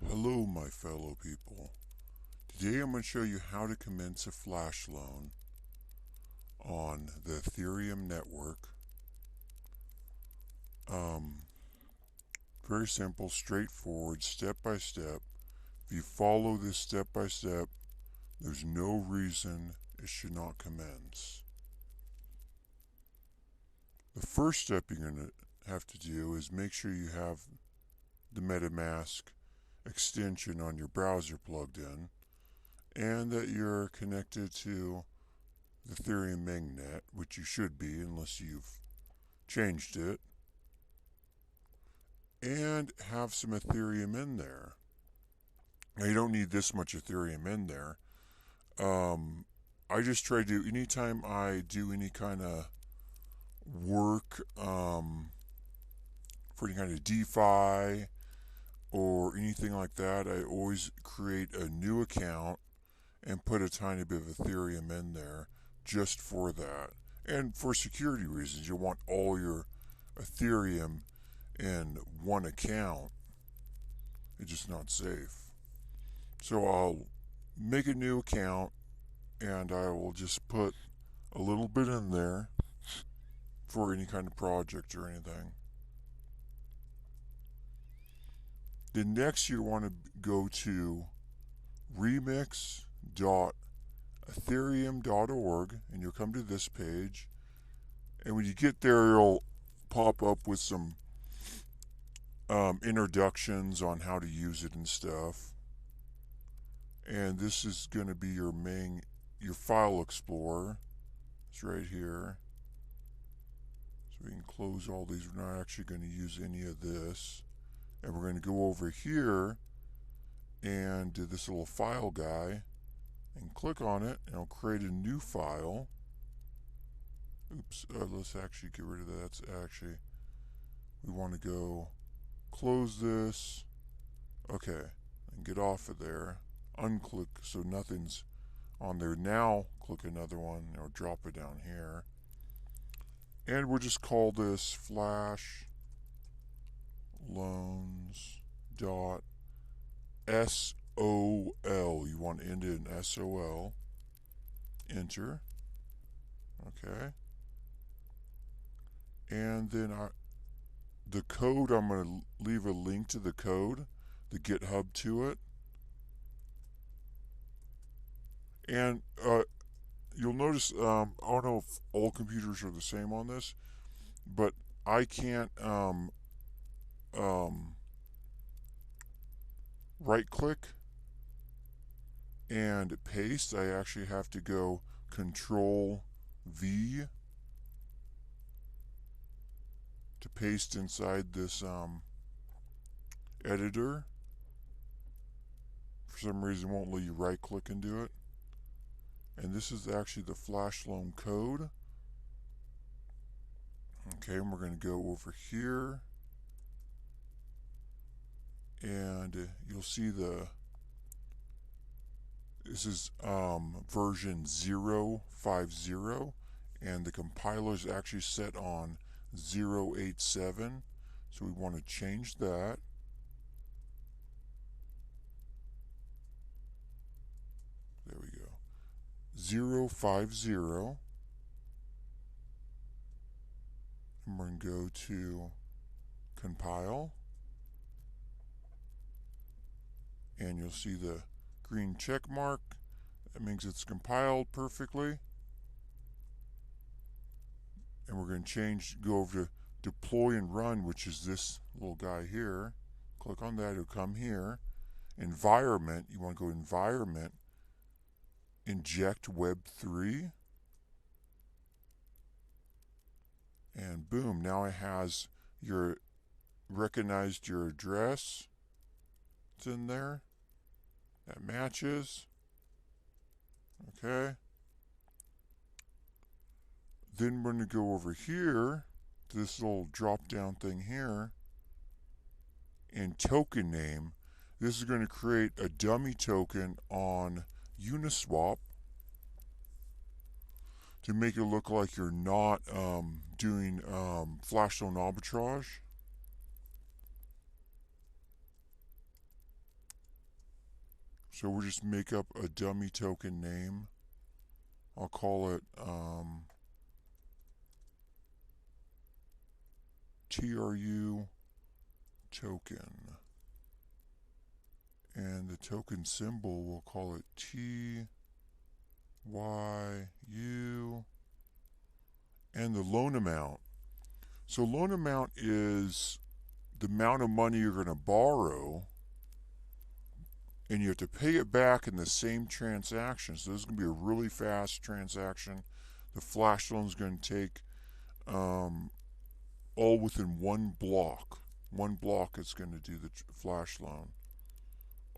Hello, my fellow people. Today I'm going to show you how to commence a flash loan on the Ethereum network. Um, Very simple, straightforward, step by step. If you follow this step by step, there's no reason it should not commence. The first step you're going to have to do is make sure you have the metamask extension on your browser plugged in and that you're connected to the Ethereum mainnet, which you should be unless you've changed it, and have some Ethereum in there. Now, you don't need this much Ethereum in there. I just try to, anytime I do any kind of work for any kind of DeFi or anything like that, I always create a new account and put a tiny bit of Ethereum in there just for that. And for security reasons, you want all your Ethereum in one account. It's just not safe. So I'll make a new account and I will just put a little bit in there for any kind of project or anything. Then next you want to go to remix.ethereum.org and you'll come to this page. And when you get there, it'll pop up with some introductions on how to use it and stuff. And this is going to be your file explorer. It's right here. So we can close all these. We're not actually going to use any of this. And we're going to go over here and do this little file guy and click on it and it'll create a new file. Oops, let's actually get rid of that. That's actually, we want to go close this. Okay, and get off of there. Unclick so nothing's on there. Now click another one or drop it down here. And we'll just call this flash loans dot SOL. You want to end it in SOL. Enter. Okay. And then the code, I'm going to leave a link to the code, the GitHub to it. And you'll notice, I don't know if all computers are the same on this, but I can't right click and paste. I actually have to go Control V to paste inside this editor. For some reason it won't let you right click and do it. And this is actually the flash loan code. Okay, and we're going to go over here and you'll see this is version 0.50 and the compiler is actually set on 0.87, so we want to change that. There we go. 0.50, and we're going to go to compile, and you'll see the green check mark. That means it's compiled perfectly. And we're going to go over to deploy and run, which is this little guy here. Click on that, it'll come here. Environment, you want to go environment, inject web3, and boom, now it has recognized your address. It's in there. That matches. Okay. Then we're going to go over here to this little drop down thing here and token name. This is going to create a dummy token on Uniswap to make it look like you're not doing flash loan arbitrage. So we'll just make up a dummy token name. I'll call it TRU token. And the token symbol, we'll call it TYU. And the loan amount. So loan amount is the amount of money you're going to borrow, and you have to pay it back in the same transaction. So this is going to be a really fast transaction. The flash loan is going to take all within one block. One block is going to do the flash loan.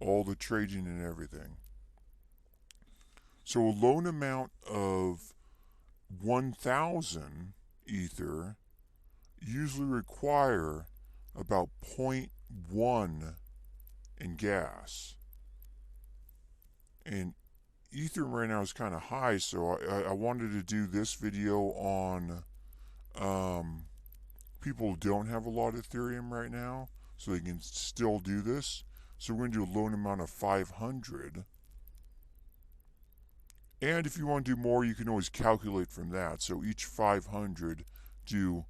All the trading and everything. So a loan amount of 1,000 Ether usually require about 0.1 in gas. And Ether right now is kind of high, so I wanted to do this video on people who don't have a lot of Ethereum right now, so they can still do this. So we're going to do a loan amount of 500. And if you want to do more, you can always calculate from that. So each 500 do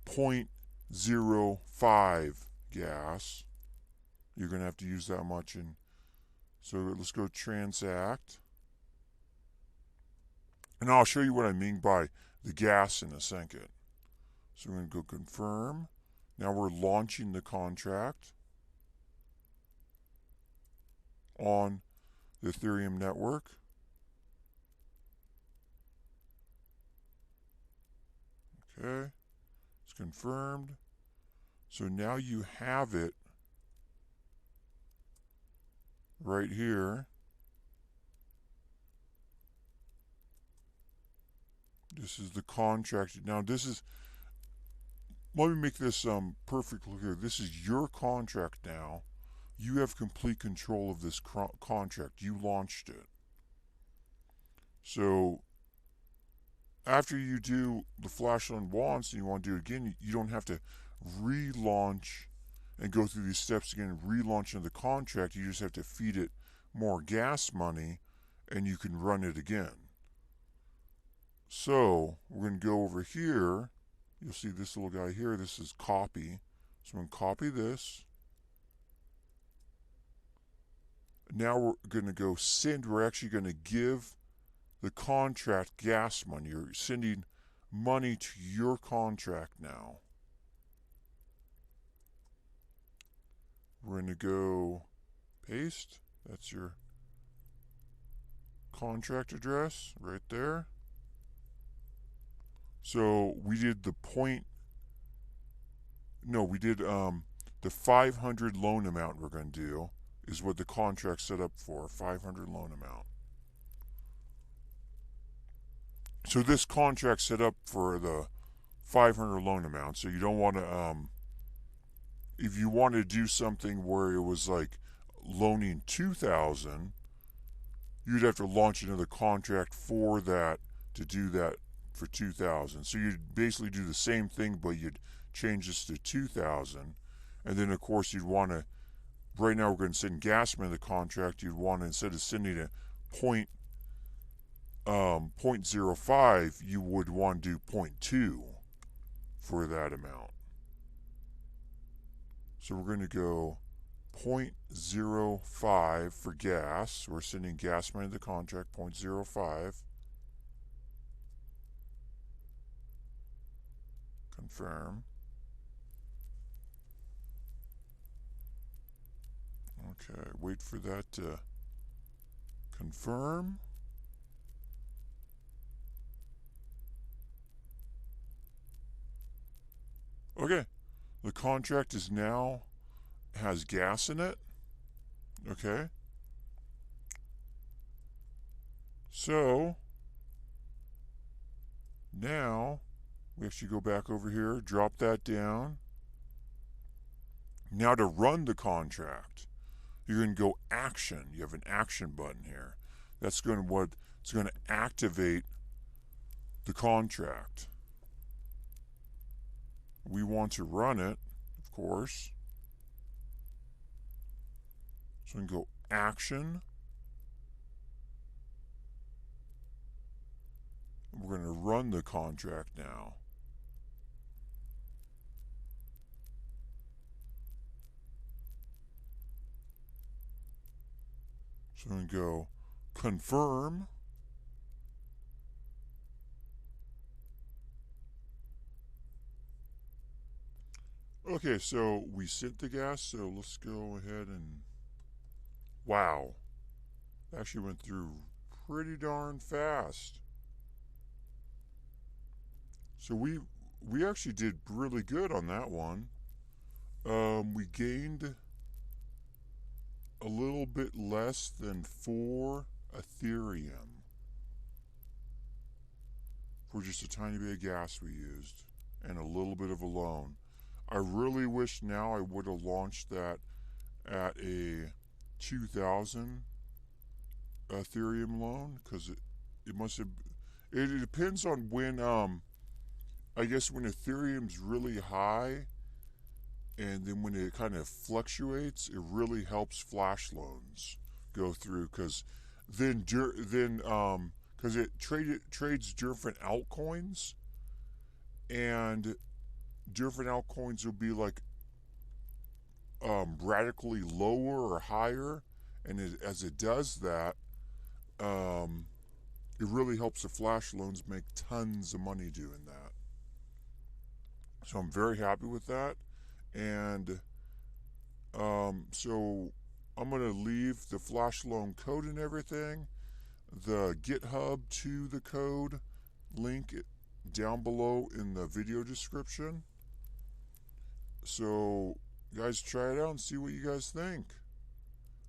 0.05 gas. You're going to have to use that much. And so let's go transact. And I'll show you what I mean by the gas in a second. So we're going to go confirm. Now we're launching the contract on the Ethereum network. Okay, it's confirmed. So now you have it right here. This is the contract. Now this is, let me make this perfectly clear. This is your contract now. You have complete control of this contract. You launched it. So after you do the flash loan once and you want to do it again, you don't have to relaunch and go through these steps again and relaunch into the contract. You just have to feed it more gas money and you can run it again. So we're going to go over here. You'll see this little guy here. This is copy. So I'm going to copy this. Now we're going to go send. We're actually going to give the contract gas money. You're sending money to your contract now. We're going to go paste. That's your contract address right there. So we did the the 500 loan amount we're going to do is what the contract set up for, 500 loan amount. So this contract set up for the 500 loan amount. So you don't want to, if you want to do something where it was like loaning 2,000, you'd have to launch another contract for that to do that for 2,000. So you'd basically do the same thing, but you'd change this to 2,000. And then of course you'd want to, right now we're going to send gas money to the contract, you'd want to, instead of sending a 0.05, you would want to do 0.2 for that amount. So we're going to go 0.05 for gas. We're sending gas money to the contract, 0.05. Confirm. Okay, wait for that to confirm. Okay, the contract is now has gas in it. Okay. So now we actually go back over here, drop that down. Now to run the contract, you're going to go action. You have an action button here. That's going to it's going to activate the contract. We want to run it, of course. So we can go action, We're going to run the contract now. So I'm going to go confirm. Okay, so we sent the gas, so let's go ahead and... Wow. Actually went through pretty darn fast. So we actually did really good on that one. We gained a little bit less than 4 Ethereum for just a tiny bit of gas we used and a little bit of a loan. I really wish now I would have launched that at a 2,000 Ethereum loan, because it must have... It depends on when, I guess when Ethereum's really high, and then when it kind of fluctuates, it really helps flash loans go through, because because it trades different altcoins, and different altcoins will be like radically lower or higher, and as it does that, it really helps the flash loans make tons of money doing that. So I'm very happy with that. And so I'm going to leave the flash loan code and everything, the GitHub to the code link down below in the video description. So guys, try it out and see what you guys think.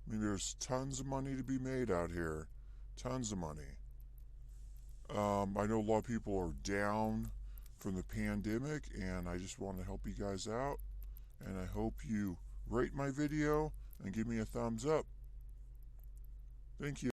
I mean, there's tons of money to be made out here. Tons of money. I know a lot of people are down from the pandemic, and I just want to help you guys out. And I hope you rate my video and give me a thumbs up. Thank you.